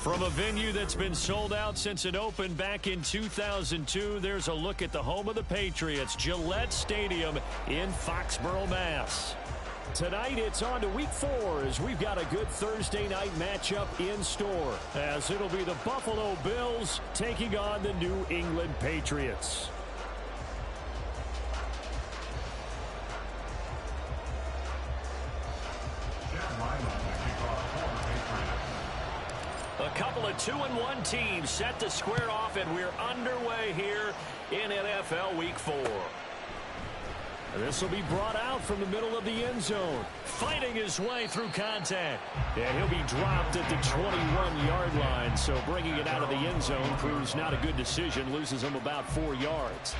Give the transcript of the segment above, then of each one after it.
From a venue that's been sold out since it opened back in 2002, there's a look at the home of the Patriots, Gillette Stadium in Foxborough, Mass. Tonight, it's on to Week 4 as we've got a good Thursday night matchup in store, as it'll be the Buffalo Bills taking on the New England Patriots. A couple of 2-1 teams set to square off, and we're underway here in NFL Week 4. This will be brought out from the middle of the end zone, fighting his way through contact. And he'll be dropped at the 21-yard line, so bringing it out of the end zone proves not a good decision, loses him about 4 yards.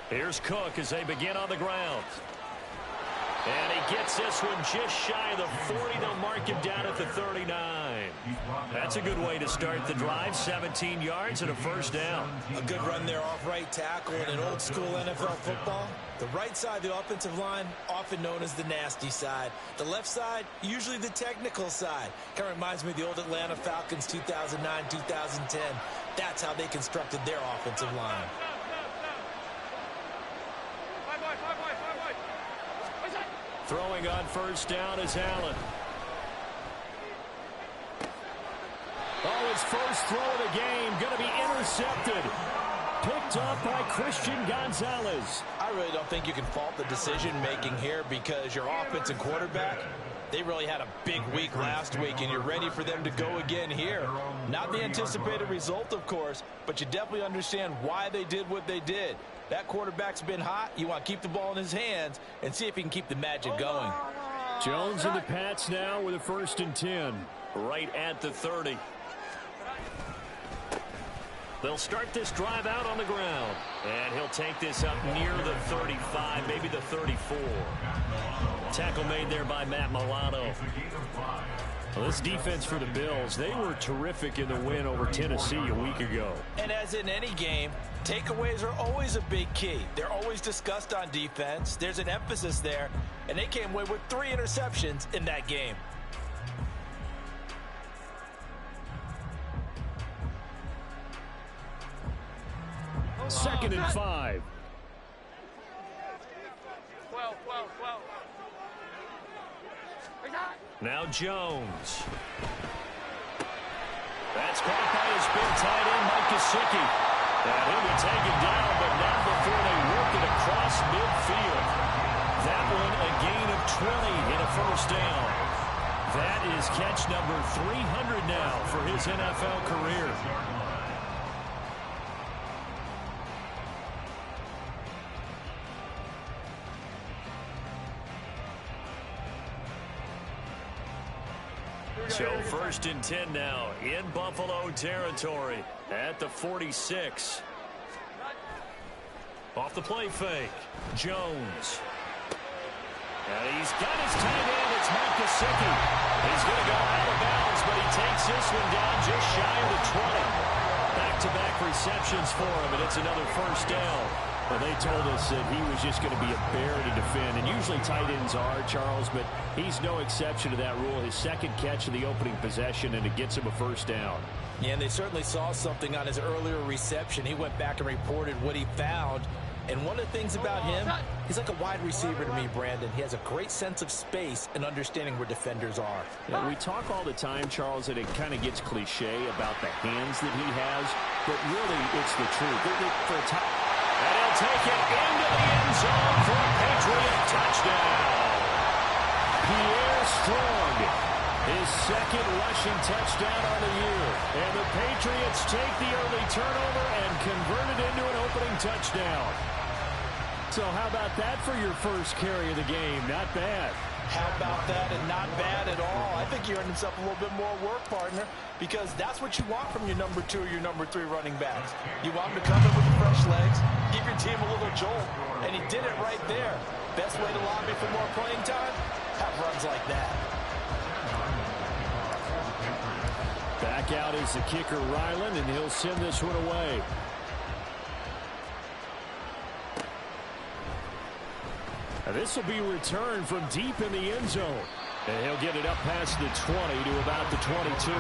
Here's Cook as they begin on the ground. And he gets this one just shy of the 40. They'll mark him down at the 39. That's a good way to start the drive. 17 yards and a first down. A good run there off right tackle in an old school NFL football. The right side of the offensive line, often known as the nasty side. The left side, usually the technical side. Kind of reminds me of the old Atlanta Falcons 2009-2010. That's how they constructed their offensive line. Throwing on first down is Allen. Oh, his first throw of the game going to be intercepted. Picked up by Christian Gonzalez. I really don't think you can fault the decision-making here because your offense and quarterback, they really had a big week last week, and you're ready for them to go again here. Not the anticipated result, of course, but you definitely understand why they did what they did. That quarterback's been hot. You want to keep the ball in his hands and see if he can keep the magic going. Jones and the Pats now with a 1st and 10. Right at the 30. They'll start this drive out on the ground. And he'll take this up near the 35, maybe the 34. Tackle made there by Matt Milano. Well, this defense for the Bills, they were terrific in the win over Tennessee a week ago. And as in any game, takeaways are always a big key. They're always discussed on defense. There's an emphasis there, and they came away with 3 interceptions in that game. Second and 5. 12. Now Jones. That's caught by his big tight end, Mike Gesicki. And he'll be taken down, but not before they work it across midfield. That one a gain of 20 in a first down. That is catch number 300 now for his NFL career. So 1st and 10 now in Buffalo territory at the 46. Off the play fake, Jones. And he's got his tight end. It's Mike Gesicki. He's going to go out of bounds, but he takes this one down just shy of the 20. Back-to-back receptions for him, and it's another first down. Well, they told us that he was just going to be a bear to defend, and usually tight ends are, Charles, but he's no exception to that rule. His second catch in the opening possession, and it gets him a first down. Yeah, and they certainly saw something on his earlier reception. He went back and reported what he found. And one of the things about him, he's like a wide receiver to me, Brandon. He has a great sense of space and understanding where defenders are. Yeah, we talk all the time, Charles, that it kind of gets cliche about the hands that he has, but really it's the truth. And he'll take it into the end zone for a Patriot touchdown. Pierre Strong, his second rushing touchdown on the year. And the Patriots take the early turnover and convert it into an opening touchdown. So how about that for your first carry of the game? Not bad. How about that? And not bad at all. I think he earned himself a little bit more work, partner, because that's what you want from your number 2 or your number 3 running backs. You want them to come in with the fresh legs, give your team a little jolt, and he did it right there. Best way to lobby for more playing time? Have runs like that. Back out is the kicker, Ryland, and he'll send this one away. Now this will be returned from deep in the end zone. And he'll get it up past the 20 to about the 22.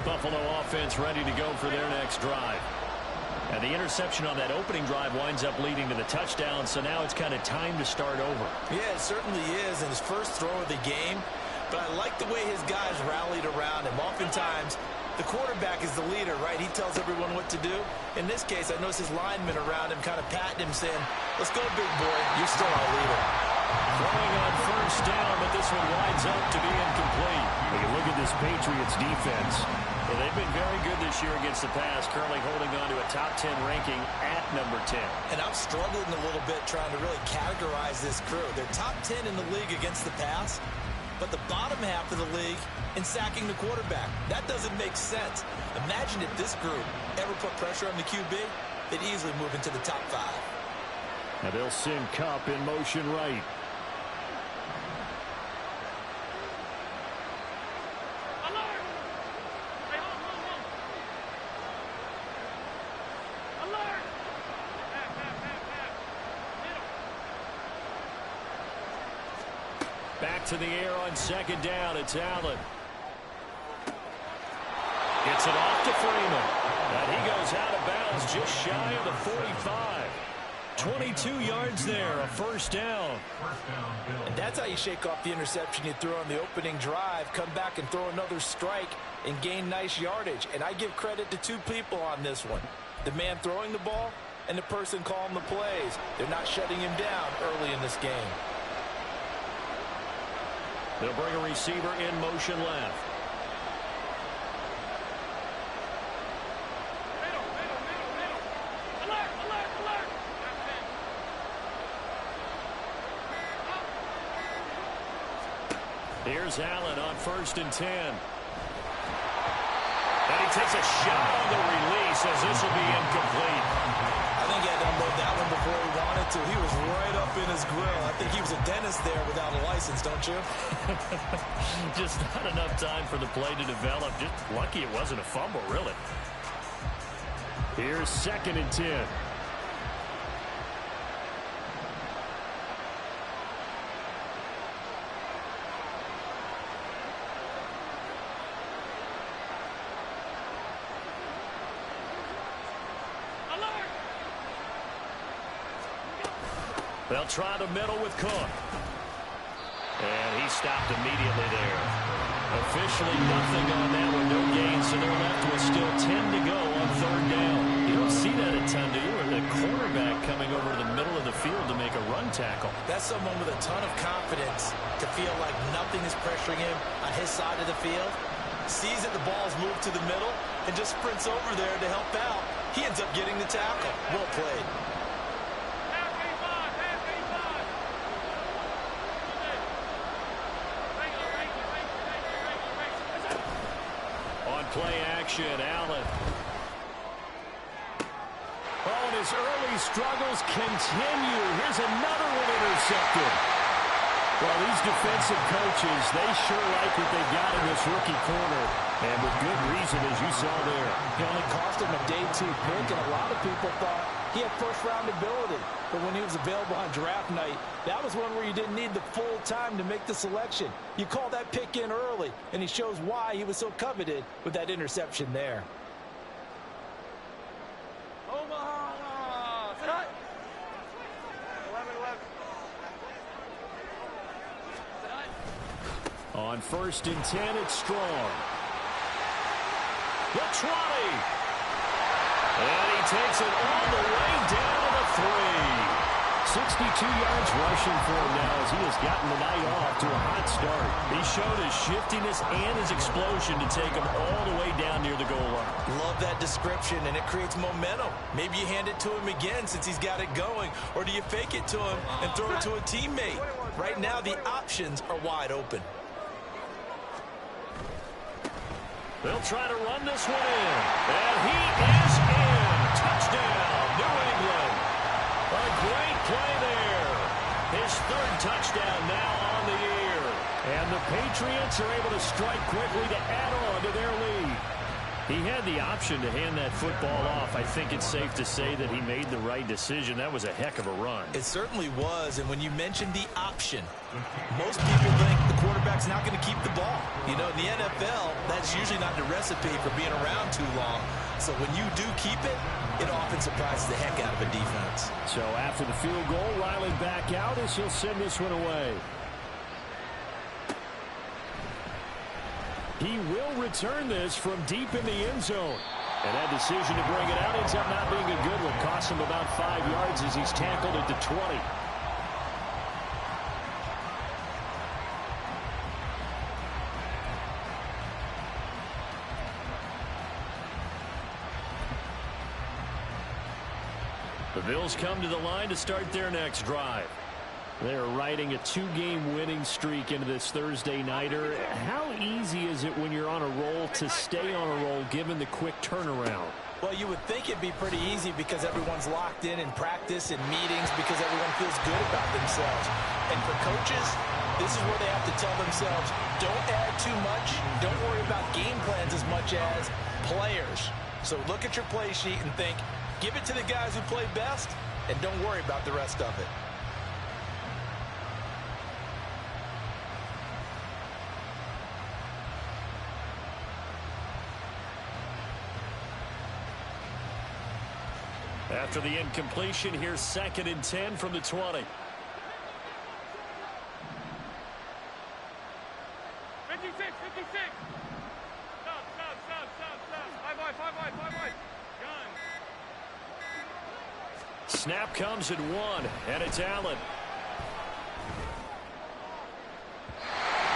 Buffalo offense ready to go for their next drive. And the interception on that opening drive winds up leading to the touchdown, so now it's kind of time to start over. Yeah, it certainly is in his first throw of the game. But I like the way his guys rallied around him. Oftentimes, the quarterback is the leader, right? He tells everyone what to do. In this case, I noticed his linemen around him kind of patting him, saying, "Let's go, big boy. You're still our leader." Throwing on first down, but this one winds up to be incomplete. When you look at this Patriots defense, well, they've been very good this year against the pass, currently holding on to a top 10 ranking at number 10. And I'm struggling a little bit trying to really categorize this crew. They're top 10 in the league against the pass, but the bottom half of the league in sacking the quarterback. That doesn't make sense. Imagine if this group ever put pressure on the QB, they'd easily move into the top 5. Now they'll send Kupp in motion right. Back to the air on second down. It's Allen. Gets it off to Freeman. And he goes out of bounds just shy of the 45. 22 yards there, a first down. And that's how you shake off the interception you threw on the opening drive, come back and throw another strike and gain nice yardage. And I give credit to 2 people on this one. The man throwing the ball and the person calling the plays. They're not shutting him down early in this game. They'll bring a receiver in motion left. Here's Allen on 1st and 10. And he takes a shot on the release as this will be incomplete. I think he had to unload that one before he wanted to. He was right up in his grill. I think he was a dentist there without a license, don't you? Just not enough time for the play to develop. Just lucky it wasn't a fumble, really. Here's 2nd and 10. They'll try the middle with Cook. And he stopped immediately there. Officially nothing on that one, no gain, so they're left with still 10 to go on 3rd down. You don't see that a ton, do you? Or the quarterback coming over to the middle of the field to make a run tackle. That's someone with a ton of confidence to feel like nothing is pressuring him on his side of the field. Sees that the ball's moved to the middle and just sprints over there to help out. He ends up getting the tackle. Well played. Play action, Allen. Oh, and his early struggles continue. Here's another one intercepted. Well, these defensive coaches, they sure like what they got in this rookie corner. And with good reason, as you saw there. He only cost him a day 2 pick, and a lot of people thought he had first-round ability. But when he was available on draft night, that was one where you didn't need the full time to make the selection. You call that pick in early, and he shows why he was so coveted with that interception there. Omaha! On 1st and 10, it's Strong. The 20. And he takes it all the way down to the 3. 62 yards rushing for him now as he has gotten the night off to a hot start. He showed his shiftiness and his explosion to take him all the way down near the goal line. Love that description, and it creates momentum. Maybe you hand it to him again since he's got it going, or do you fake it to him and throw it to a teammate? Right now, the options are wide open. They'll try to run this one in. And he is in. Touchdown, New England. A great play there. His 3rd touchdown now on the year. And the Patriots are able to strike quickly to add on to their lead. He had the option to hand that football off. I think it's safe to say that he made the right decision. That was a heck of a run. It certainly was, and when you mentioned the option, most people think the quarterback's not going to keep the ball. You know, in the NFL, that's usually not the recipe for being around too long. So when you do keep it, it often surprises the heck out of a defense. So after the field goal, Riley back out as he'll send this one away. He will return this from deep in the end zone. And that decision to bring it out ends up not being a good one. Costs him about 5 yards as he's tackled at the 20. The Bills come to the line to start their next drive. They're riding a 2-game winning streak into this Thursday nighter. How easy is it when you're on a roll to stay on a roll given the quick turnaround? Well, you would think it'd be pretty easy because everyone's locked in practice and meetings because everyone feels good about themselves. And for coaches, this is where they have to tell themselves, don't add too much, don't worry about game plans as much as players. So look at your play sheet and think, give it to the guys who play best, and don't worry about the rest of it. After the incompletion, here's 2nd and 10 from the 20. 56, 56. Stop. 5 wide. Gun. Snap comes at 1, and it's Allen.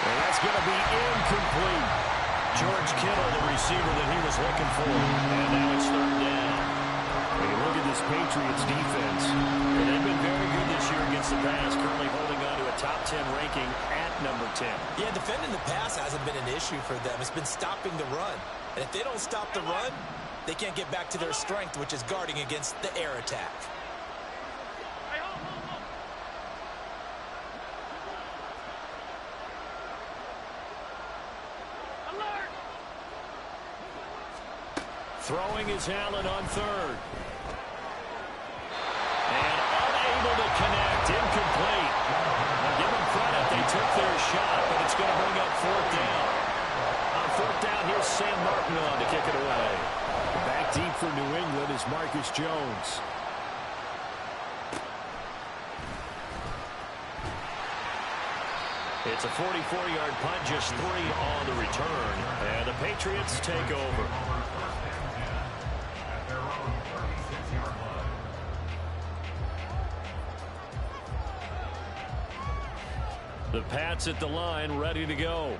And that's going to be incomplete. George Kittle, the receiver that he was looking for. And now it's 3rd down. When you look at this Patriots defense, and they've been very good this year against the pass, currently holding on to a top 10 ranking at number 10. Yeah, defending the pass hasn't been an issue for them. It's been stopping the run. And if they don't stop the run, they can't get back to their strength, which is guarding against the air attack. Hey, hold. Alert! Throwing is Allen on 3rd. And unable to connect. Incomplete. Now give them credit. They took their shot, but it's going to bring up 4th down. On 4th down, here's Sam Martin on to kick it away. Back deep for New England is Marcus Jones. It's a 44-yard punt, just 3 on the return. And the Patriots take over. The Pats at the line, ready to go.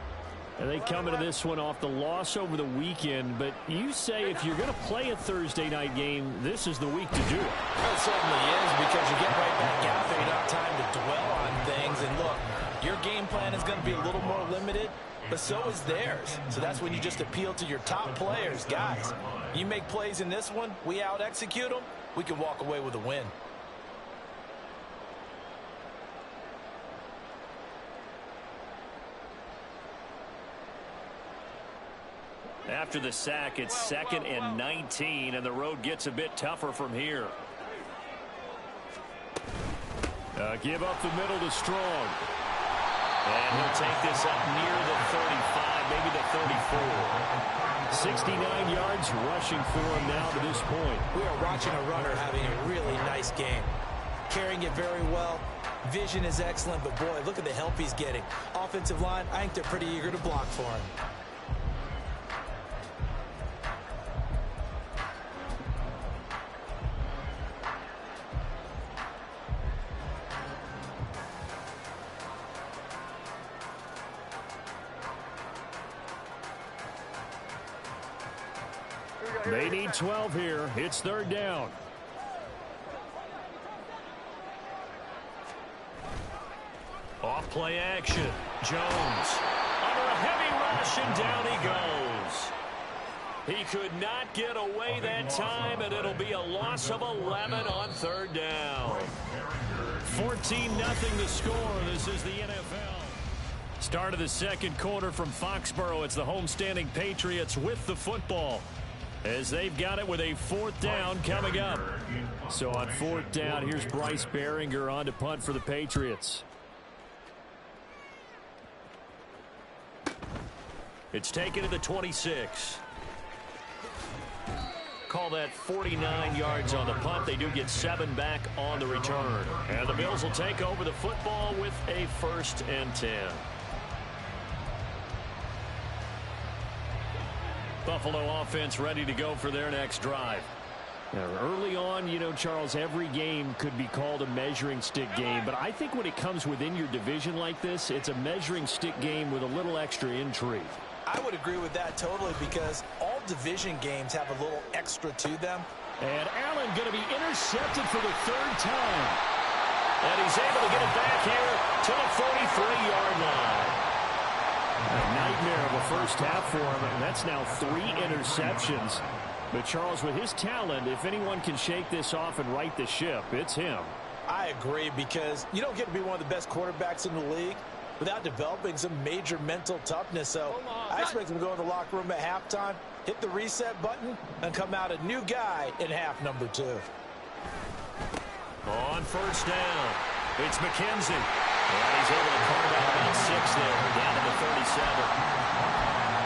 And they come into this one off the loss over the weekend. But you say if you're going to play a Thursday night game, this is the week to do it. It certainly is, because you get right back out there. You don't have time to dwell on things. And look, your game plan is going to be a little more limited, but so is theirs. So that's when you just appeal to your top players. Guys, you make plays in this one, we out-execute them, we can walk away with a win. After the sack, it's 2nd and 19, and the road gets a bit tougher from here. Give up the middle to Strong. And he'll take this up near the 35. maybe the 34. 69 yards rushing for him now to this point. We are watching a runner having a really nice game. Carrying it very well. Vision is excellent, but boy, look at the help he's getting. Offensive line, I think they're pretty eager to block for him. They need 12 here. It's third down. Off play action. Jones under a heavy rush, and down he goes. He could not get away that time, and it'll be a loss of 11 on third down. 14-0 the score. This is the NFL. Start of the second quarter from Foxborough. It's the homestanding Patriots with the football, as they've got it with a fourth down coming up. So on fourth down, here's Bryce Behringer on to punt for the Patriots. It's taken to the 26. Call that 49 yards on the punt. They do get 7 back on the return. And the Bills will take over the football with a 1st and 10. Buffalo offense ready to go for their next drive. Now, early on, you know, Charles, every game could be called a measuring stick game. But I think when it comes within your division like this, it's a measuring stick game with a little extra intrigue. I would agree with that totally, because all division games have a little extra to them. And Allen going to be intercepted for the 3rd time. And he's able to get it back here to the 43-yard line. A nightmare of a first half for him, and that's now 3 interceptions. But Charles, with his talent, if anyone can shake this off and right the ship, it's him. I agree, because you don't get to be one of the best quarterbacks in the league without developing some major mental toughness. So I expect him to go in the locker room at halftime, hit the reset button, and come out a new guy in half number 2. On first down, it's McKenzie. And he's able to carve out about 6 there, down to the 37.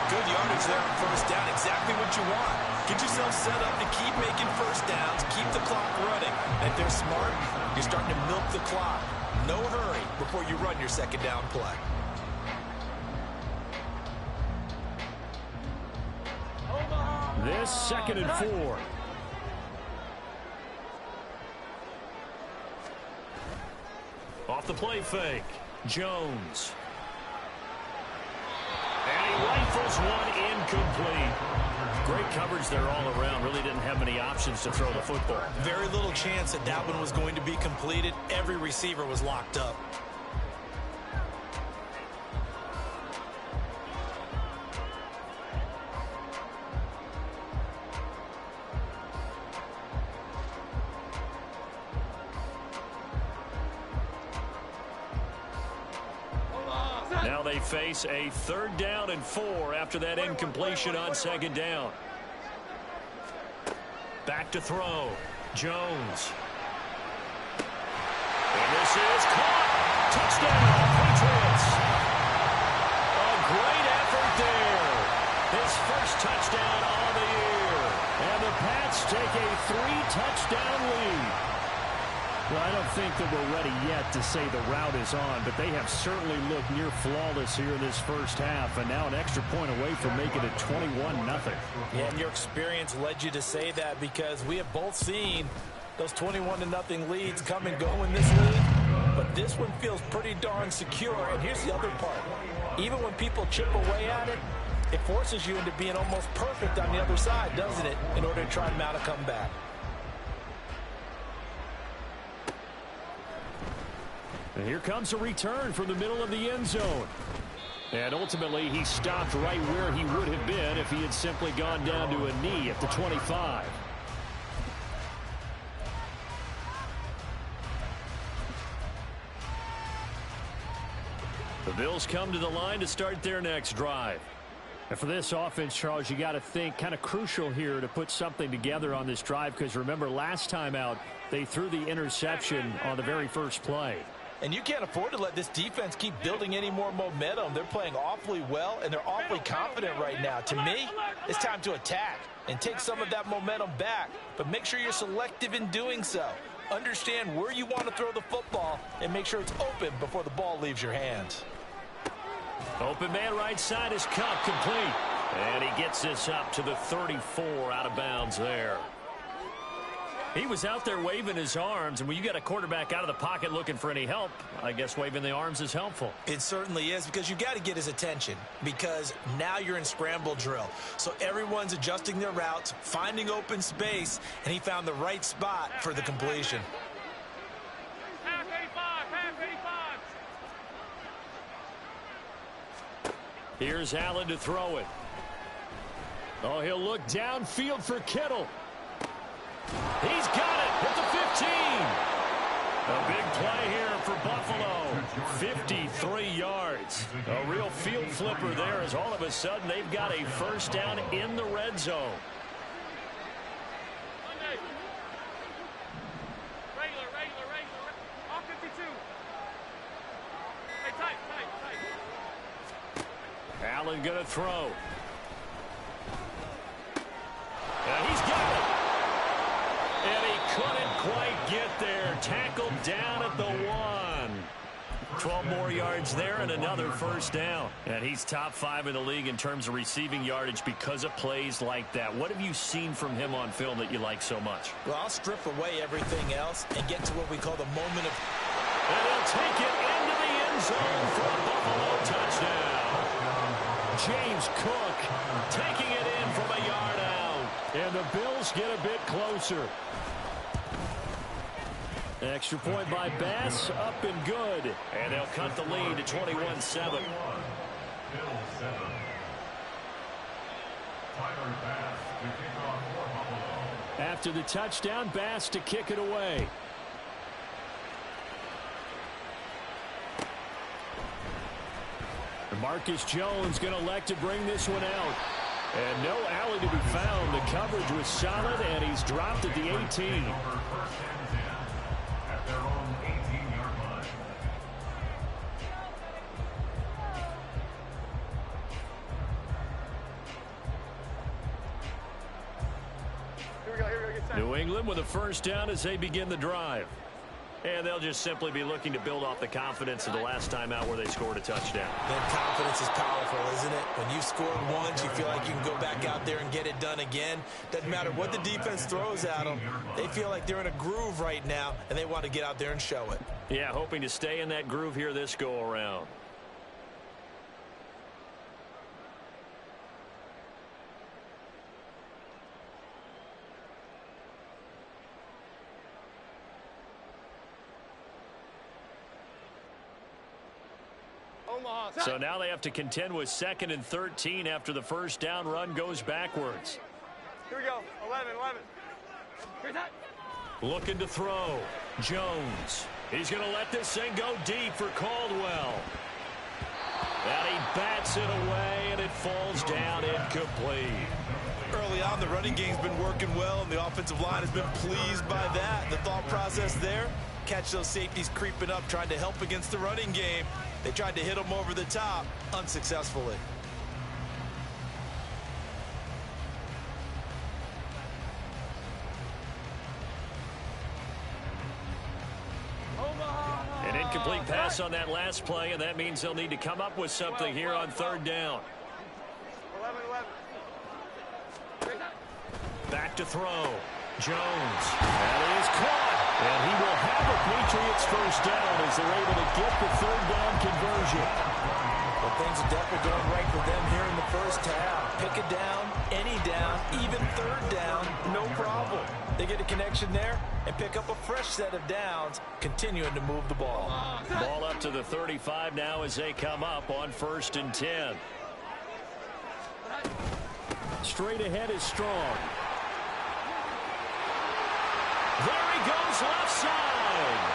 Good yardage there on first down. Exactly what you want. Get yourself set up to keep making first downs, keep the clock running. And if they're smart, you're starting to milk the clock. No hurry before you run your second down play. This 2nd and 4. Off the play fake, Jones. And he rifles one incomplete. Great coverage there all around. Really didn't have many options to throw the football. Very little chance that that one was going to be completed. Every receiver was locked up. Now they face a 3rd down and 4 after that incompletion on 2nd down. Back to throw. Jones. And this is caught. Touchdown, Patriots. A great effort there. His first touchdown on the year. And the Pats take a 3-touchdown lead. Well, I don't think that we're ready yet to say the route is on, but they have certainly looked near flawless here in this first half, and now an extra point away from making it 21-0. Yeah, and your experience led you to say that, because we have both seen those 21-0 leads come and go in this league, but this one feels pretty darn secure. And here's the other part. Even when people chip away at it, it forces you into being almost perfect on the other side, doesn't it, in order to try and mount a comeback. And here comes a return from the middle of the end zone. And ultimately, he stopped right where he would have been if he had simply gone down to a knee at the 25. The Bills come to the line to start their next drive. And for this offense, Charles, you got to think kind of crucial here to put something together on this drive, because remember, last time out, they threw the interception on the very first play. And you can't afford to let this defense keep building any more momentum. They're playing awfully well, and they're awfully confident right now. To me, it's time to attack and take some of that momentum back. But make sure you're selective in doing so. Understand where you want to throw the football and make sure it's open before the ball leaves your hands. Open man right side is caught, complete. And he gets this up to the 34, out of bounds there. He was out there waving his arms, and when you got a quarterback out of the pocket looking for any help, I guess waving the arms is helpful. It certainly is, because you got to get his attention, because now you're in scramble drill. So everyone's adjusting their routes, finding open space, and he found the right spot for the completion. Half 85, half 85. Here's Allen to throw it. Oh, he'll look downfield for Kittle. He's got it at the 15. A big play here for Buffalo. 53 yards. A real field flipper there, as all of a sudden they've got a first down in the red zone. Regular. All 52. Hey, tight. Allen gonna throw. And he's got it. And he couldn't quite get there. Tackled down at the 1. 12 more yards there and another first down. And he's top 5 in the league in terms of receiving yardage because of plays like that. What have you seen from him on film that you like so much? Well, I'll strip away everything else and get to what we call the moment of... And he'll take it into the end zone for a Buffalo touchdown. James Cook taking it in from a yard out. And the Bills get a bit closer. Extra point by Bass, up and good. And they'll cut the lead to 21-7. After the touchdown, Bass to kick it away. Marcus Jones going to elect to bring this one out. And no alley to be found. The coverage was solid, and he's dropped at the 18. New England with a first down as they begin the drive. And they'll just simply be looking to build off the confidence of the last time out where they scored a touchdown. That confidence is powerful, isn't it? When you've scored once, you feel like you can go back out there and get it done again. Doesn't matter what the defense throws at them. They feel like they're in a groove right now, and they want to get out there and show it. Yeah, hoping to stay in that groove here this go-around. So now they have to contend with 2nd and 13 after the first down run goes backwards. Here we go. 11. Here's that. Looking to throw. Jones. He's going to let this thing go deep for Caldwell. And he bats it away, and it falls down incomplete. Early on, the running game's been working well, and the offensive line has been pleased by that. The thought process there, catch those safeties creeping up, trying to help against the running game. They tried to hit him over the top, unsuccessfully. An incomplete pass on that last play, and that means they'll need to come up with something here on 3rd down. 11. Back to throw. Jones. That is caught. And he will have a Patriots first down as they're able to get the 3rd down conversion. Well, things are definitely going right for them here in the first half. Pick a down, any down, even 3rd down, no problem. They get a connection there and pick up a fresh set of downs, continuing to move the ball. Ball up to the 35 now as they come up on 1st and 10. Straight ahead is Strong. There he goes left side.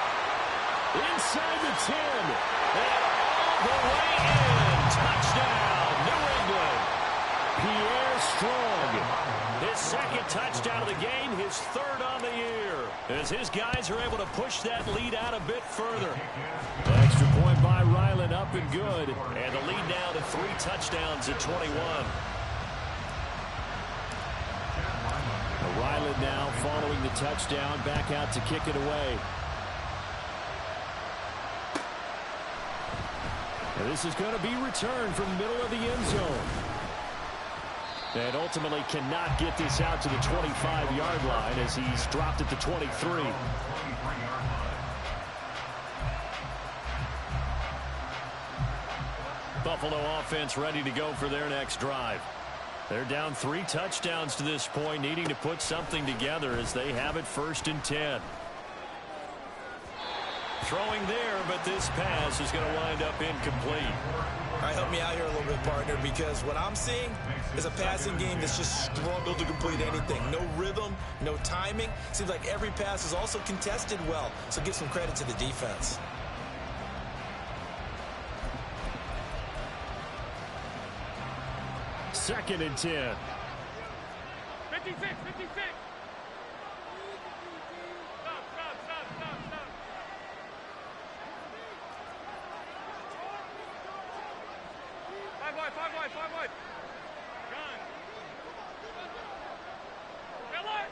Inside the 10. And all the way in. Touchdown, New England. Pierre Strong target. His second touchdown of the game, his third on the year, as his guys are able to push that lead out a bit further. Extra point by Ryland, up and good. And the lead now to 3 touchdowns at 21. Ryland now following the touchdown, back out to kick it away. And this is going to be returned from the middle of the end zone. And ultimately cannot get this out to the 25-yard line as he's dropped at the 23. Buffalo offense ready to go for their next drive. They're down 3 touchdowns to this point, needing to put something together as they have it 1st and 10. Throwing there, but this pass is going to wind up incomplete. All right, help me out here a little bit, partner, because what I'm seeing is a passing game that's just struggled to complete anything. No rhythm, no timing. Seems like every pass is also contested well, so give some credit to the defense. Second and 10. 56. Five wide. Gun. Miller.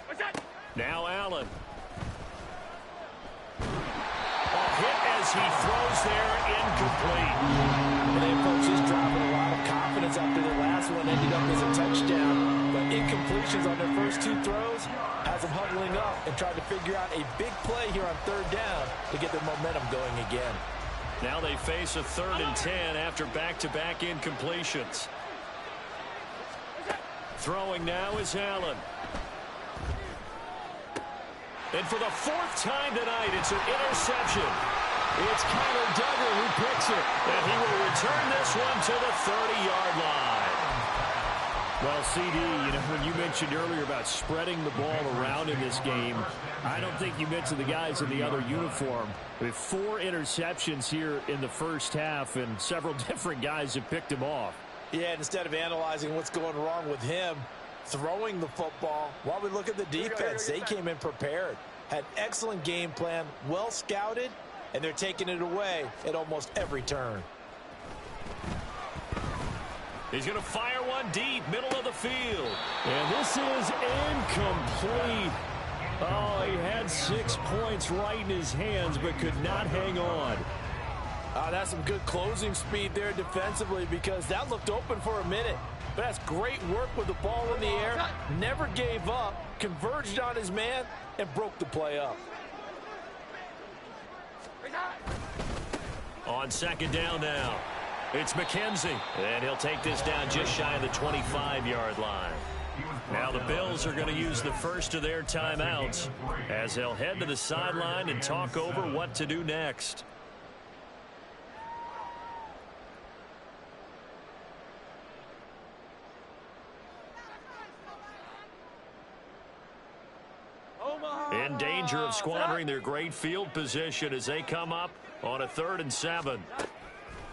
What's that? Now Allen. A hit as he throws there, incomplete. They approach this drive with a lot of confidence after the last one ended up as a touchdown. But incompletions on their first 2 throws has them huddling up and trying to figure out a big play here on 3rd down to get their momentum going again. Now they face a 3rd and 10 after back-to-back incompletions. Throwing now is Allen. And for the 4th time tonight, it's an interception. It's Kyler Duggar who picks it. And he will return this one to the 30-yard line. Well, CD, when you mentioned earlier about spreading the ball around in this game, I don't think you mentioned the guys in the other uniform. With 4 interceptions here in the first half, and several different guys have picked him off. Yeah, and instead of analyzing what's going wrong with him, throwing the football, while we look at the defense, they came in prepared. Had excellent game plan, well scouted, and they're taking it away at almost every turn. He's going to fire one deep, middle of the field. And this is incomplete. Oh, he had 6 points right in his hands, but could not hang on. That's some good closing speed there defensively, because that looked open for a minute. But that's great work with the ball in the air. Never gave up, converged on his man, and broke the play up. On 2nd down now, it's McKenzie. And he'll take this down just shy of the 25-yard line. Now the Bills are going to use the first of their timeouts as they'll head to the sideline and talk over what to do next. In danger of squandering their great field position as they come up on a 3rd and 7.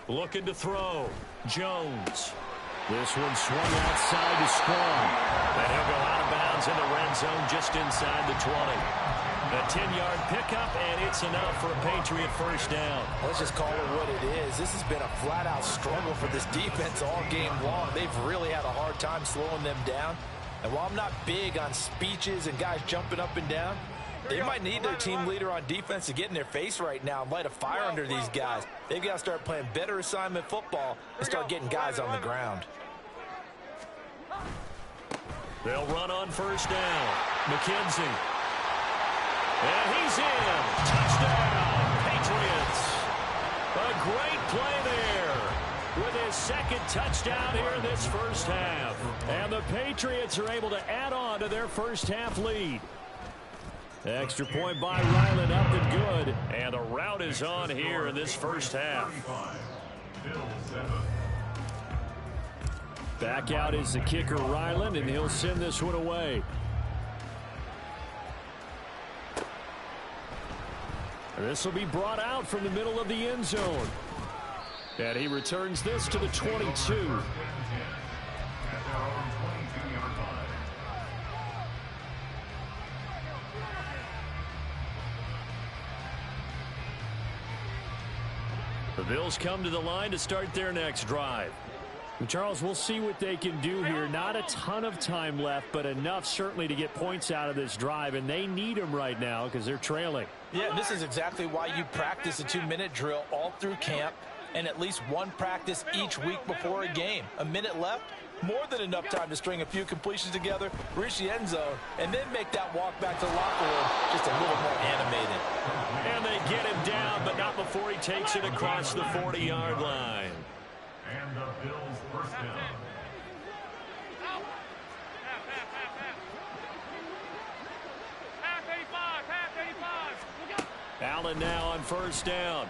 Looking to throw. Jones. This one swung outside to Strong. And he'll go out of bounds in the red zone just inside the 20. A 10-yard pickup, and it's enough for a Patriot first down. Let's just call it what it is. This has been a flat-out struggle for this defense all game long. They've really had a hard time slowing them down. And while I'm not big on speeches and guys jumping up and down, they might need their team leader on defense to get in their face right now and light a fire under these guys. They've got to start playing better assignment football and start getting guys on the ground. They'll run on first down. McKenzie. And he's in. Touchdown, Patriots. A great play there with his 2nd touchdown here in this first half. And the Patriots are able to add on to their first half lead. Extra point by Ryland, up and good. And the route is on here in this first half. Back out is the kicker, Ryland, and he'll send this one away. This will be brought out from the middle of the end zone. And he returns this to the 22. The Bills come to the line to start their next drive. And Charles, we'll see what they can do here. Not a ton of time left, but enough certainly to get points out of this drive, and they need them right now because they're trailing. Yeah, this is exactly why you practice a 2-minute drill all through camp and at least one practice each week before a game. A minute left, more than enough time to string a few completions together, reach the end zone, and then make that walk back to the locker room just a little more animated. And they get him down, but not before he takes it across the 40-yard line. And the Bills first down. Allen now on first down.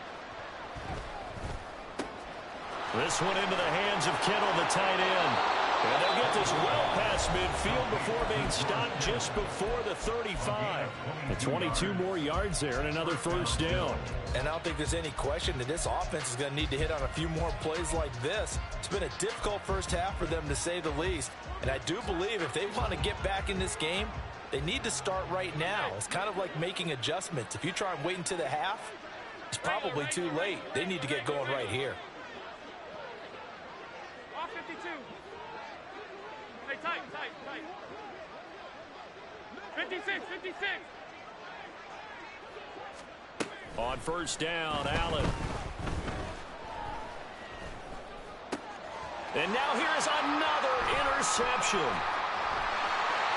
This one into the hands of Kittle, the tight end. And they'll get this well past midfield before being stopped just before the 35. The 22 more yards there and another first down. And I don't think there's any question that this offense is going to need to hit on a few more plays like this. It's been a difficult first half for them, to say the least. And I do believe if they want to get back in this game, they need to start right now. It's kind of like making adjustments. If you try and wait until the half, it's probably too late. They need to get going right here. 52. Hey, tight. 56. On first down, Allen. And now here's another interception.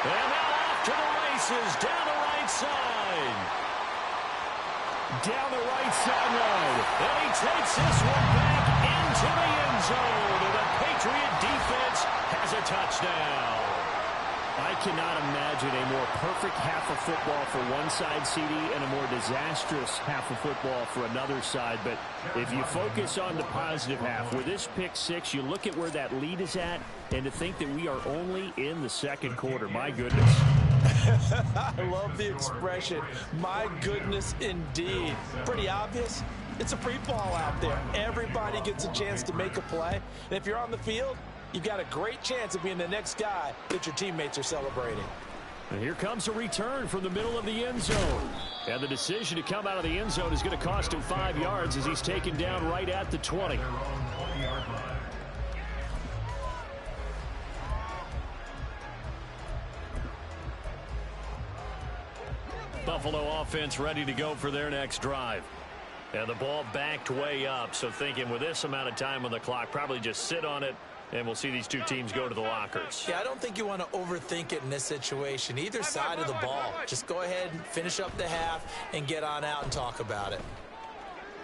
And now off to the races, down the right side. Down the right sideline. And he takes this one back into the end zone. And the Patriot defense has a touchdown. I cannot imagine a more perfect half of football for one side, CD, and a more disastrous half of football for another side. But if you focus on the positive half, with this pick six, you look at where that lead is at, and to think that we are only in the second quarter. My goodness. I love the expression, my goodness indeed. Pretty obvious. It's a free fall out there. Everybody gets a chance to make a play. And if you're on the field, you've got a great chance of being the next guy that your teammates are celebrating. And here comes a return from the middle of the end zone. And the decision to come out of the end zone is going to cost him 5 yards as he's taken down right at the 20. Buffalo offense ready to go for their next drive. And the ball backed way up, so thinking with this amount of time on the clock, probably just sit on it, and we'll see these two teams go to the lockers. Yeah, I don't think you want to overthink it in this situation. Either side of the ball. Just go ahead and finish up the half and get on out and talk about it.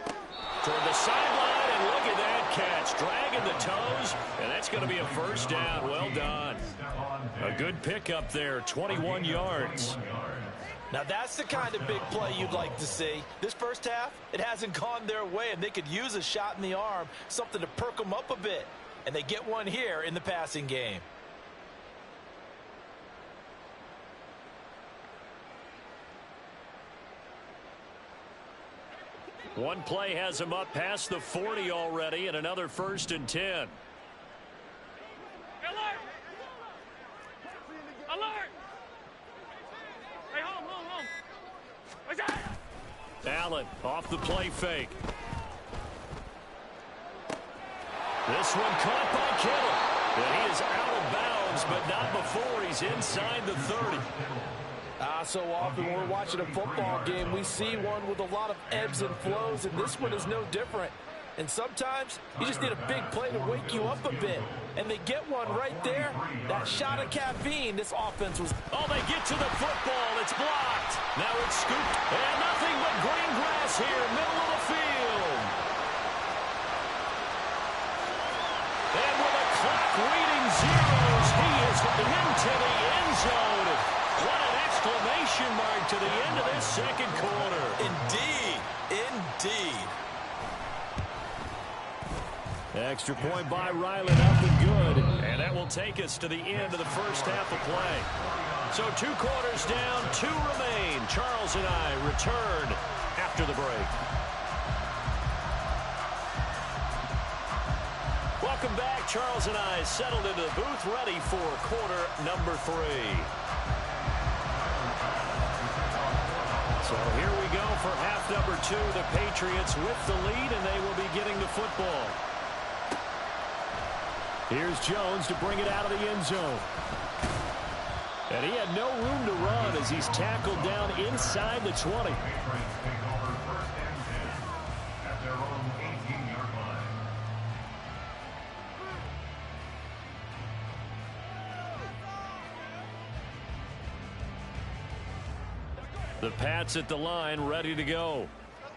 Toward the sideline, and look at that catch. Dragging the toes, and that's going to be a first down. Well done. A good pickup there, 21 yards. Now, that's the kind of big play you'd like to see. This first half, it hasn't gone their way, and they could use a shot in the arm, something to perk them up a bit. And they get one here in the passing game. One play has him up past the 40 already, and another 1st and 10. Alert! Alert! Hey, home. What's that? Allen off the play fake. This one caught by Kittle. And he is out of bounds, but not before he's inside the 30. So often when we're watching a football game, we see one with a lot of ebbs and flows, and this one is no different. And sometimes you just need a big play to wake you up a bit. And they get one right there. That shot of caffeine, this offense was... Oh, they get to the football. It's blocked. Now it's scooped. And nothing but green grass here, middle of the field. And with a clock reading zeros, he is into the end zone. What an exclamation mark to the end of this second quarter. Indeed. Extra point by Ryland, up and good. And that will take us to the end of the first half of play. So 2 quarters down, 2 remain. Charles and I return after the break. Welcome back. Charles and I settled into the booth, ready for quarter number 3. So here we go for half number 2. The Patriots with the lead, and they will be getting the football. Here's Jones to bring it out of the end zone. And he had no room to run as he's tackled down inside the 20. The Pats at the line, ready to go.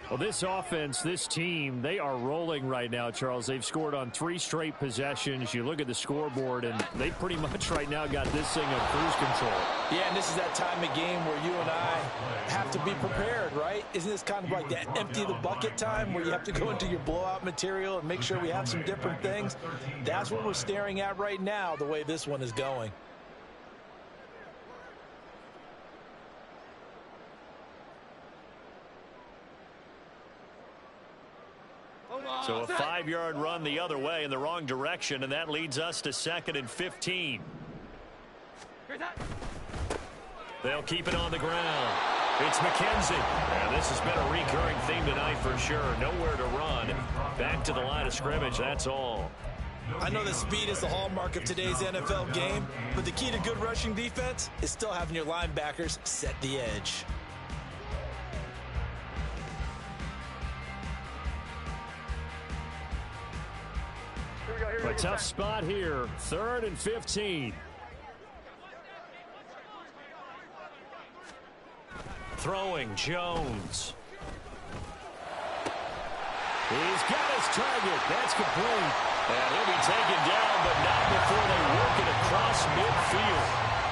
Well, this offense, this team, they are rolling right now, Charles. They've scored on 3 straight possessions. You look at the scoreboard, and they pretty much right now got this thing on cruise control. Yeah, and this is that time of game where you and I have to be prepared, right? Isn't this kind of like that empty the bucket time where you have to go into your blowout material and make sure we have some different things? That's what we're staring at right now, the way this one is going. So a 5-yard run the other way in the wrong direction, and that leads us to 2nd and 15. They'll keep it on the ground. It's McKenzie. And this has been a recurring theme tonight for sure. Nowhere to run. Back to the line of scrimmage, that's all. I know that speed is the hallmark of today's NFL game, but the key to good rushing defense is still having your linebackers set the edge. A tough spot here. 3rd and 15. Throwing Jones. He's got his target. That's complete. And he'll be taken down, but not before they work it across midfield.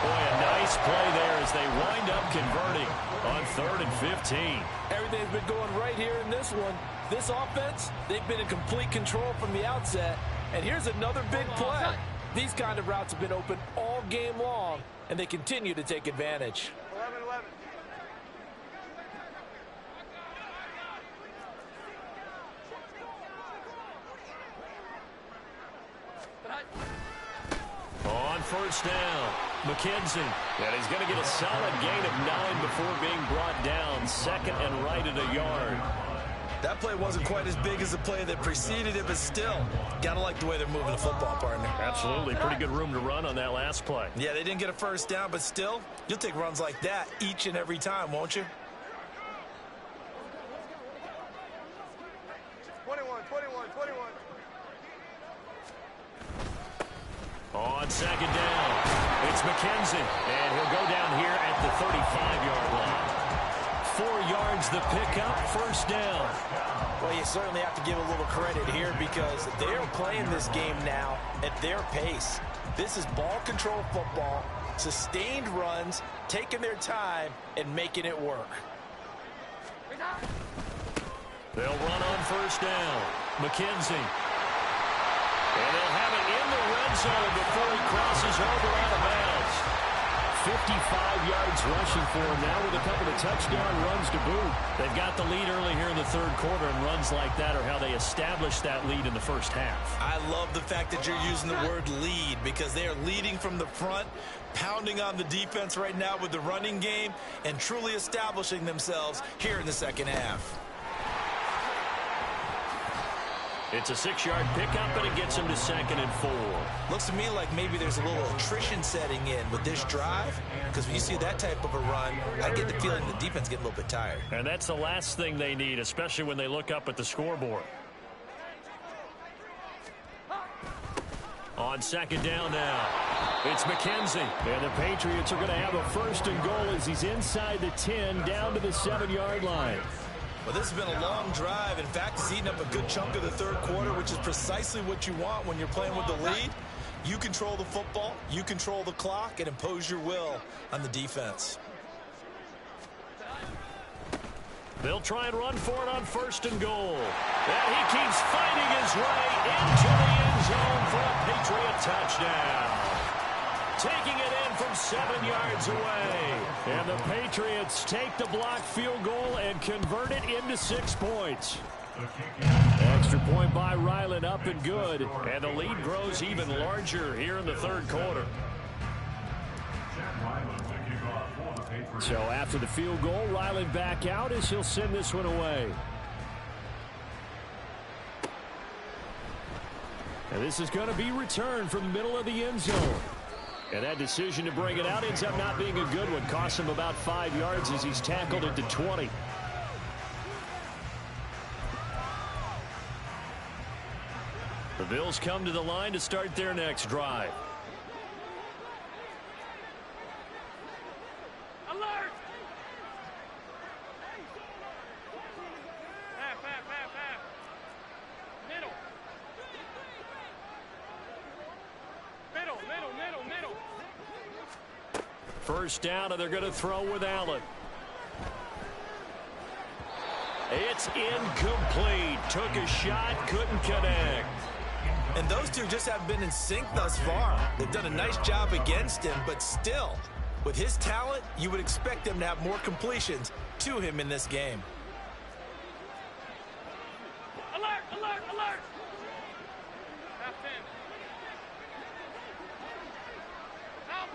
Boy, a nice play there as they wind up converting on 3rd and 15. Everything's been going right here in this one. This offense, they've been in complete control from the outset. And here's another big play. These kind of routes have been open all game long, and they continue to take advantage. 11-11. On 1st down, McKenzie. And he's going to get a solid gain of 9 before being brought down. 2nd and right at a yard. That play wasn't quite as big as the play that preceded it, but still, gotta like the way they're moving the football, partner. Absolutely. Pretty good room to run on that last play. Yeah, they didn't get a 1st down, but still, you'll take runs like that each and every time, won't you? 21. On 2nd down, it's McKenzie, and he'll go down here at the 35-yard line. 4 yards the pickup, 1st down. Well, you certainly have to give a little credit here because they're playing this game now at their pace. This is ball control football, sustained runs, taking their time, and making it work. They'll run on 1st down. McKenzie. And they'll have it in the red zone before he crosses over out of bounds. 55 yards rushing for him now with a couple of touchdown runs to boot. They've got the lead early here in the 3rd quarter, and runs like that are how they establish that lead in the 1st half. I love the fact that you're using the word lead because they are leading from the front, pounding on the defense right now with the running game, and truly establishing themselves here in the 2nd half. It's a 6-yard pickup, and it gets him to 2nd and 4. Looks to me like maybe there's a little attrition setting in with this drive, because when you see that type of a run, I get the feeling the defense getting a little bit tired. And that's the last thing they need, especially when they look up at the scoreboard. On 2nd down now, it's McKenzie. And the Patriots are going to have a 1st and goal as he's inside the 10, down to the 7-yard line. Well, this has been a long drive. In fact, it's eaten up a good chunk of the 3rd quarter, which is precisely what you want when you're playing with the lead. You control the football, you control the clock, and impose your will on the defense. They'll try and run for it on 1st and goal. And he keeps fighting his way into the end zone for a Patriot touchdown. taking it in from 7 yards away. And the Patriots take the blocked field goal and convert it into 6 points. Extra point by Ryland, up and good. And the lead grows even larger here in the third quarter. So after the field goal, Ryland back out as he'll send this one away. And this is going to be returned from the middle of the end zone. And that decision to bring it out ends up not being a good one. Costs him about 5 yards as he's tackled it to 20. The Bills come to the line to start their next drive. Alert! Half. Middle. Middle. First down, and they're going to throw with Allen. It's incomplete. Took a shot, couldn't connect. And those two just haven't been in sync thus far. They've done a nice job against him, but still, with his talent, you would expect them to have more completions to him in this game. Alert! Half 10. Half.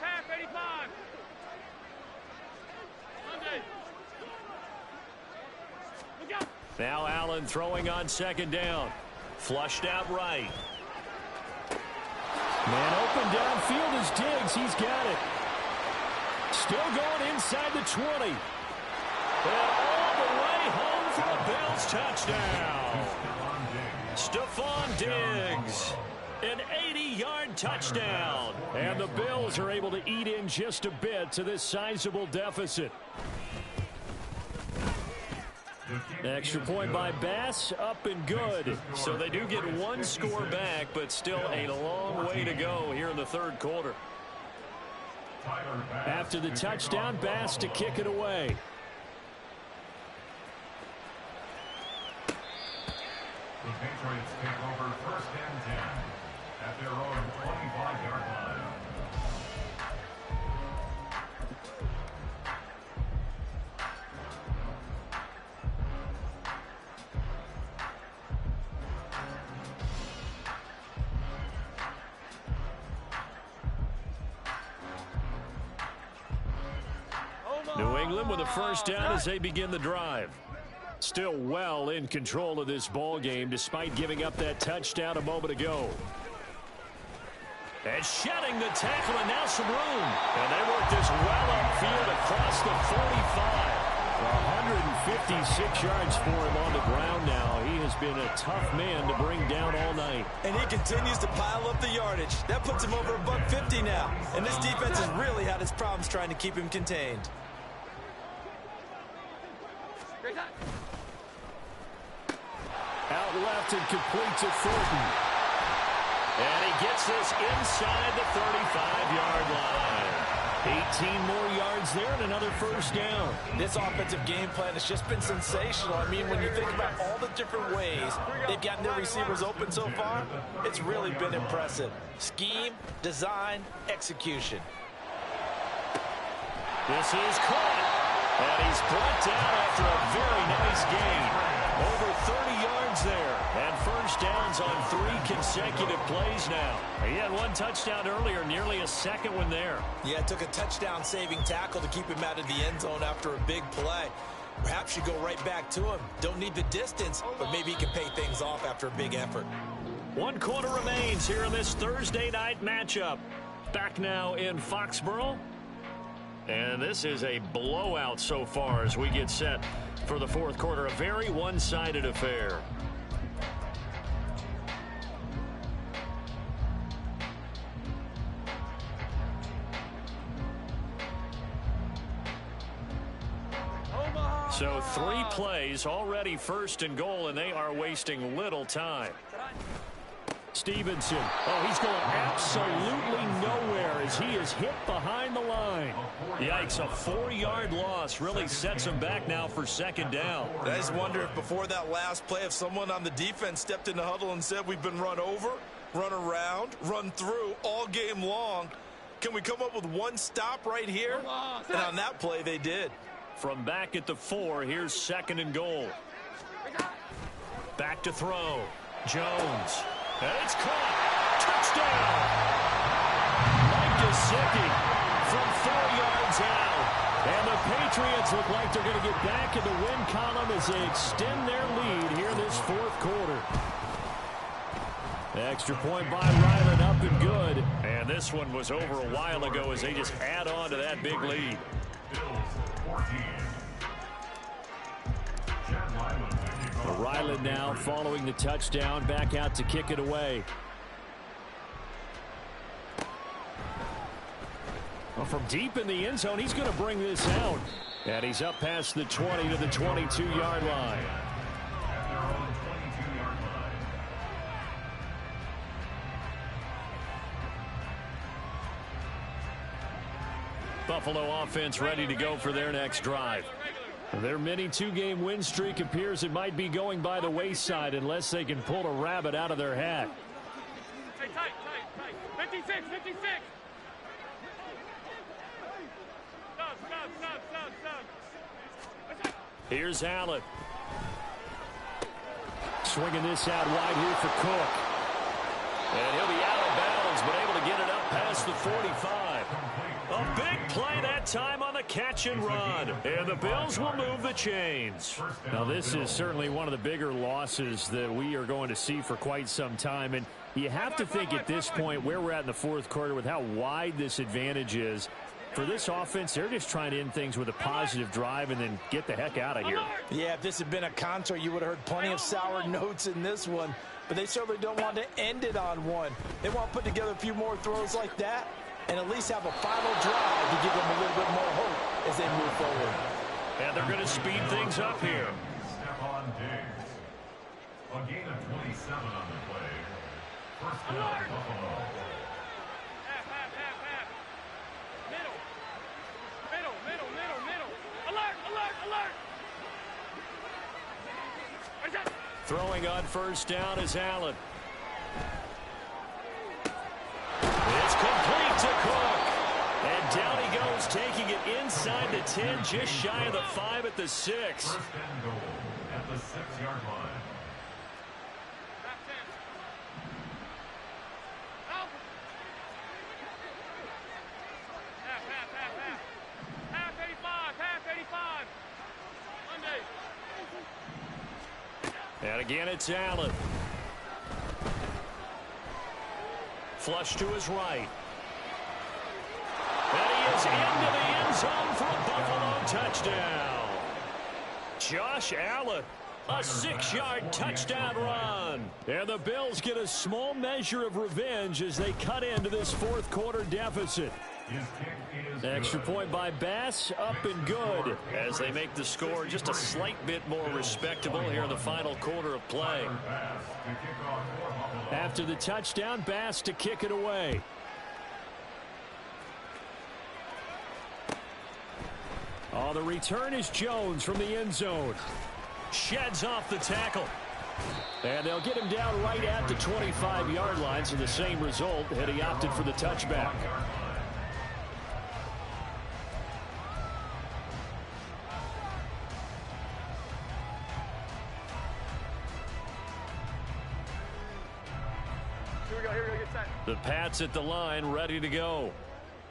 Half 85. Sunday. Look out. Now Allen throwing on second down. Flushed out right. Man open downfield is Diggs. He's got it. Still going inside the 20. And all the way home for a Bills touchdown. Stephon Diggs. An 80-yard touchdown. And the Bills are able to eat in just a bit to this sizable deficit. Extra point by Bass, up and good. So they do get one score back, but still a long way to go here in the third quarter. After the touchdown, Bass to kick it away. The Patriots take over first and 10 at their own 25-yard line. New England with a first down as they begin the drive. Still well in control of this ball game despite giving up that touchdown a moment ago. And shedding the tackle, and now some room. And they work this well upfield across the 45. 156 yards for him on the ground now. He has been a tough man to bring down all night. And he continues to pile up the yardage. That puts him over $150 now. And this defense has really had its problems trying to keep him contained. Out left and complete to Thornton. And he gets this inside the 35-yard line. 18 more yards there and another first down. This offensive game plan has just been sensational. I mean, when you think about all the different ways they've gotten their receivers open so far, it's really been impressive. Scheme, design, execution. This is caught. And he's brought down after a very nice gain. Over 30 yards there. And first downs on 3 consecutive plays now. He had one touchdown earlier, nearly a second one there. Yeah, it took a touchdown-saving tackle to keep him out of the end zone after a big play. Perhaps you go right back to him. Don't need the distance, but maybe he can pay things off after a big effort. 1 quarter remains here in this Thursday night matchup. Back now in Foxborough. And this is a blowout so far as we get set for the fourth quarter. A very one-sided affair. So 3 plays already first and goal, and they are wasting little time. Stevenson. Oh, he's going absolutely nowhere as he is hit behind the line. Yikes, a 4-yard loss really sets him back now for second down. I just wonder if before that last play, if someone on the defense stepped in the huddle and said, we've been run over, run around, run through all game long. Can we come up with one stop right here? And on that play, they did. From back at the 4, here's second and goal. Back to throw. Jones. And it's caught. Touchdown. Mike Gesicki from 4 yards out. And the Patriots look like they're going to get back in the win column as they extend their lead here this fourth quarter. Extra point by Ryland, up and good. And this one was over a while ago as they just add on to that big lead. Ryland now following the touchdown, back out to kick it away. Well, from deep in the end zone, he's going to bring this out. And he's up past the 20 to the 22-yard line. Buffalo offense ready to go for their next drive. Their mini 2-game win streak appears it might be going by the wayside unless they can pull a rabbit out of their hat. Hey, tight. 56. Stop. Here's Allen. Swinging this out wide here for Cook. And he'll be out of bounds, but able to get it up past the 45. A big play that time on the catch and run. And the Bills will move the chains. Now, this is certainly one of the bigger losses that we are going to see for quite some time. And you have to think at this point where we're at in the fourth quarter with how wide this advantage is. For this offense, they're just trying to end things with a positive drive and then get the heck out of here. Yeah, if this had been a concert, you would have heard plenty of sour notes in this one. But they certainly don't want to end it on one. They want to put together a few more throws like that and at least have a final drive to give them a little bit more hope as they move forward. And they're going to speed things up here. Stephon Diggs. A gain of 27 on the play. First down, Buffalo. Half. Middle. Alert. Throwing on first down is Allen. It's complete to Cook. And down he goes, taking it inside the 10, just shy of the 5 at the 6. First and goal at the 6-yard line. Half 85. Monday. And again, it's Allen. Flush to his right. And he is into the end zone for a Buffalo touchdown. Josh Allen, a 6-yard touchdown run. And the Bills get a small measure of revenge as they cut into this fourth quarter deficit. Extra point by Bass, up and good. As they make the score just a slight bit more respectable here in the final quarter of play. After the touchdown, Bass to kick it away. Oh, the return is Jones from the end zone. Sheds off the tackle. And they'll get him down right at the 25-yard line, so the same result had he opted for the touchback. Here we go, get set. The Pats at the line, ready to go.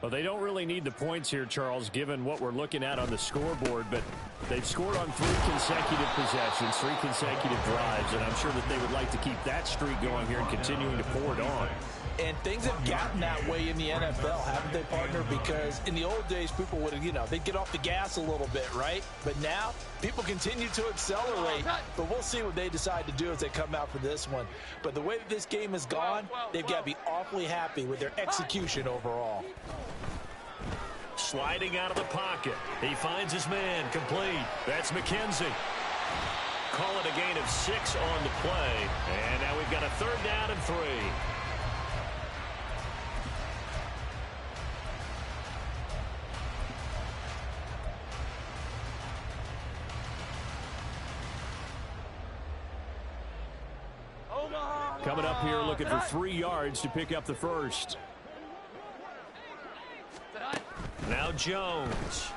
Well, they don't really need the points here, Charles, given what we're looking at on the scoreboard, but they've scored on 3 consecutive possessions, 3 consecutive drives, and I'm sure that they would like to keep that streak going here and continuing to pour it on. And things have gotten that way in the NFL, haven't they, partner? Because in the old days, people would, they'd get off the gas a little bit, right? But now, people continue to accelerate. But we'll see what they decide to do as they come out for this one. But the way that this game has gone, they've got to be awfully happy with their execution overall. Sliding out of the pocket. He finds his man complete. That's McKenzie. call it a gain of 6 on the play. And now we've got a 3rd down and 3. Coming up here looking for 3 yards to pick up the first. Now Jones.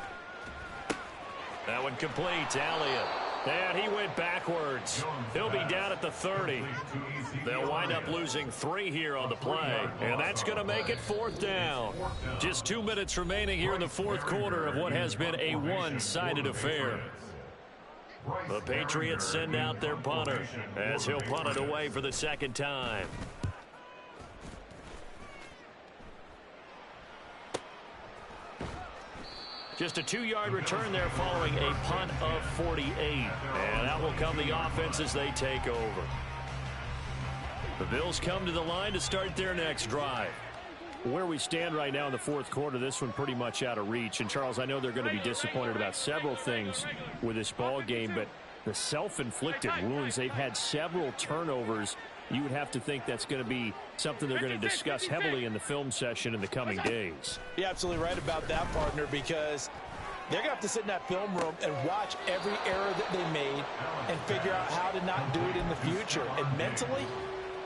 That one complete. Elliott. And he went backwards. He'll be down at the 30. They'll wind up losing 3 here on the play. And that's going to make it 4th down. Just 2 minutes remaining here in the 4th quarter of what has been a one-sided affair. The Patriots send out their punter as he'll punt it away for the 2nd time. Just a 2-yard return there following a punt of 48. And out will come the offense as they take over. The Bills come to the line to start their next drive. Where we stand right now in the 4th quarter, this one pretty much out of reach. And, Charles, I know they're going to be disappointed about several things with this ball game, but the self-inflicted wounds, they've had several turnovers. You would have to think that's going to be something they're going to discuss heavily in the film session in the coming days. You're absolutely right about that, partner, because they're going to have to sit in that film room and watch every error that they made and figure out how to not do it in the future. And mentally,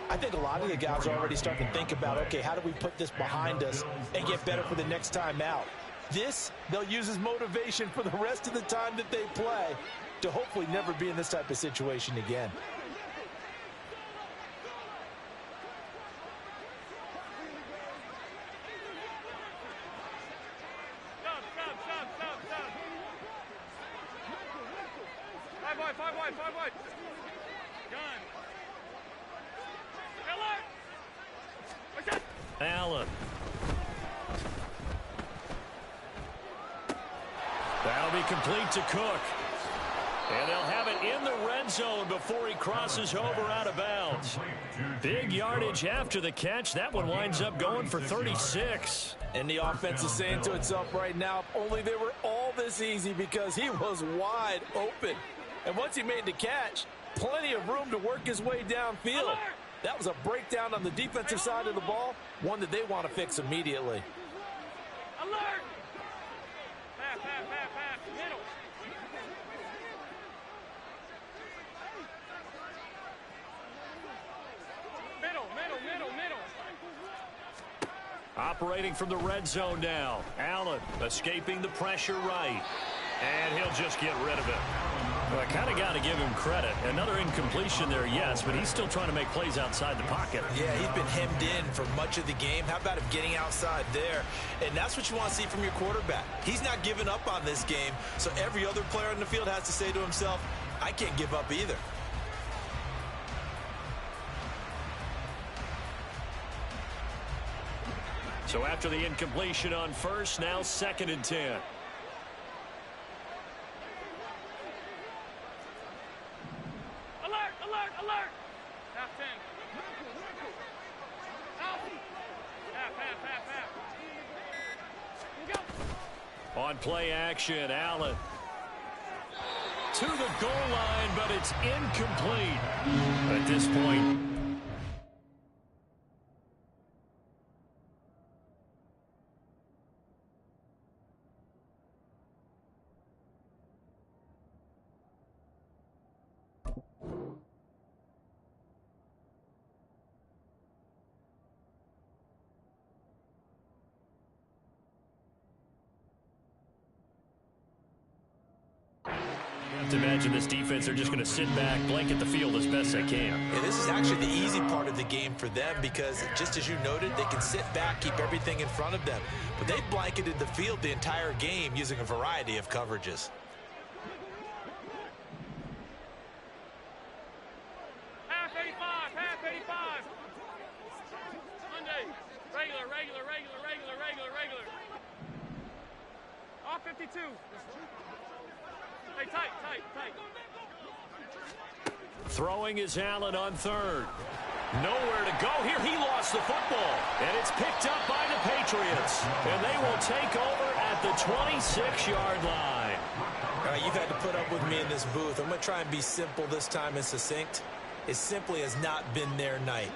I think a lot of the guys are already starting to think about, okay, how do we put this behind us and get better for the next time out? This, they'll use as motivation for the rest of the time that they play to hopefully never be in this type of situation again. Five wide. Gun. Allen. That'll be complete to Cook. And they'll have it in the red zone before he crosses over out of bounds. Big yardage after the catch. That one winds up going for 36. And the offense is saying to itself right now, if only they were all this easy, because he was wide open. And once he made the catch, plenty of room to work his way downfield. That was a breakdown on the defensive side of the ball, one that they want to fix immediately. Alert! Pass, middle. Middle. Operating from the red zone now. Allen escaping the pressure right. And he'll just get rid of it. Well, I kind of got to give him credit. Another incompletion there, yes, but he's still trying to make plays outside the pocket. Yeah, he's been hemmed in for much of the game. How about him getting outside there? And that's what you want to see from your quarterback. He's not giving up on this game, so every other player on the field has to say to himself, I can't give up either. So after the incompletion on first, now 2nd and 10. Alert! Half 10. Out. Half. Go. On play action, Allen. To the goal line, but it's incomplete. At this point, to imagine this defense, they're just going to sit back, blanket the field as best they can. Yeah, this is actually the easy part of the game for them because, just as you noted, they can sit back, keep everything in front of them. But they've blanketed the field the entire game using a variety of coverages. Half 85. Monday. Regular. Off 52. Hey, tight. Throwing is Allen on 3rd. Nowhere to go here. He lost the football. And it's picked up by the Patriots. And they will take over at the 26-yard line. All right, you've had to put up with me in this booth. I'm going to try and be simple this time and succinct. It simply has not been their night.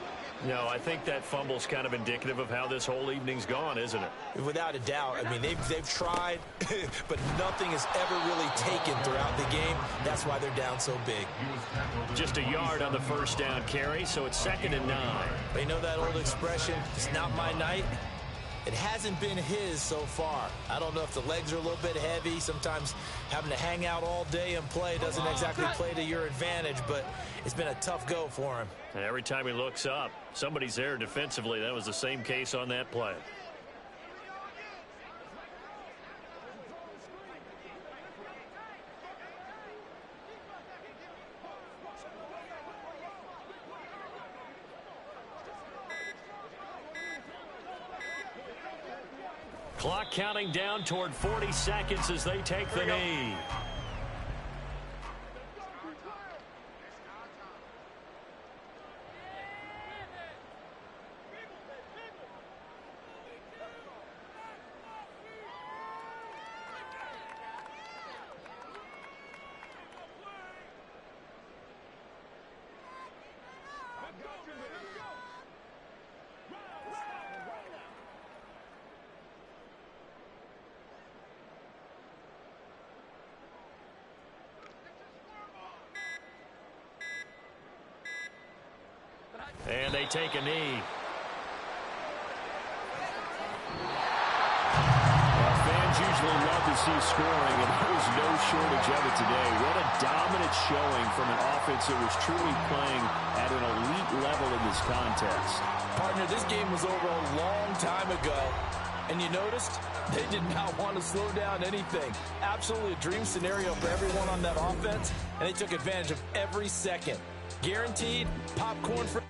No, I think that fumble's kind of indicative of how this whole evening's gone, isn't it? Without a doubt. I mean, they've tried, but nothing is ever really taken throughout the game. That's why they're down so big. Just a yard on the first down carry, so it's 2nd and 9. They know that old expression, it's not my night. It hasn't been his so far. I don't know if the legs are a little bit heavy. Sometimes having to hang out all day and play doesn't exactly play to your advantage, but it's been a tough go for him. And every time he looks up, somebody's there defensively. That was the same case on that play. Clock counting down toward 40 seconds as they take the knee. And they take a knee. Well, fans usually love to see scoring, and there was no shortage of it today. What a dominant showing from an offense that was truly playing at an elite level in this contest. Partner, this game was over a long time ago. And you noticed they did not want to slow down anything. Absolutely a dream scenario for everyone on that offense, and they took advantage of every second. Guaranteed popcorn for...